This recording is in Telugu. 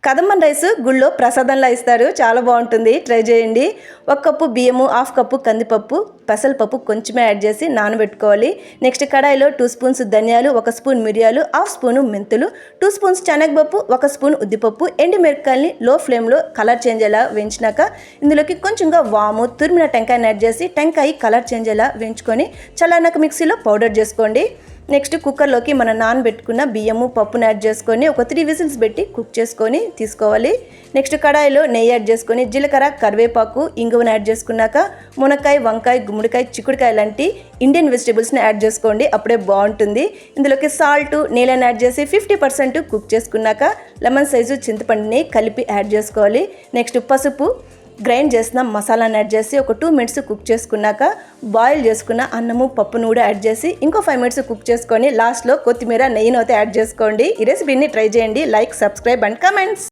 కదమ్మన్ రైస్ గుళ్ళో ప్రసాదంలా ఇస్తారు. చాలా బాగుంటుంది, ట్రై చేయండి. 1 కప్పు బియ్యము, 1/2 కప్పు కందిపప్పు, పెసరపప్పు కొంచెమే యాడ్ చేసి నానబెట్టుకోవాలి. నెక్స్ట్ కడాయిలో 2 స్పూన్స్ ధనియాలు, 1 స్పూన్ మిరియాలు, 1/2 స్పూను మెంతులు, 2 స్పూన్స్ శనగపప్పు, 1 స్పూన్ ఉద్దిపప్పు, ఎండుమిరపకాయల్ని లో ఫ్లేమ్లో కలర్ చేంజ్ అయ్యేలా వేయించినాక ఇందులోకి కొంచెంగా వాము, తురిమిన టెంకాయని యాడ్ చేసి టెంకాయ కలర్ చేంజ్ అయ్యేలా వేయించుకొని చల్లారినాక మిక్సీలో పౌడర్ చేసుకోండి. నెక్స్ట్ కుక్కర్లోకి మనం నానబెట్టుకున్న బియ్యము, పప్పును యాడ్ చేసుకొని ఒక 3 విజిల్స్ పెట్టి కుక్ చేసుకొని తీసుకోవాలి. నెక్స్ట్ కడాయిలో నెయ్యి యాడ్ చేసుకొని జీలకర్ర, కరివేపాకు, ఇంగువను యాడ్ చేసుకున్నాక మునక్కాయ, వంకాయ, గుమ్మడికాయ, చిక్కుడుకాయ లాంటి ఇండియన్ వెజిటేబుల్స్ని యాడ్ చేసుకోండి, అప్పుడే బాగుంటుంది. ఇందులోకి సాల్ట్, నీళ్ళని యాడ్ చేసి 50% కుక్ చేసుకున్నాక లెమన్ సైజు చింతపండుని కలిపి యాడ్ చేసుకోవాలి. నెక్స్ట్ పసుపు, గ్రైండ్ చేసిన మసాలాని యాడ్ చేసి ఒక 2 మినిట్స్ కుక్ చేసుకున్నాక బాయిల్ చేసుకున్న అన్నము, పప్పును కూడా యాడ్ చేసి ఇంకో 5 మినిట్స్ కుక్ చేసుకొని లాస్ట్లో కొత్తిమీర, నెయ్యిని అయితే యాడ్ చేసుకోండి. ఈ రెసిపీని ట్రై చేయండి. Like, subscribe and comments.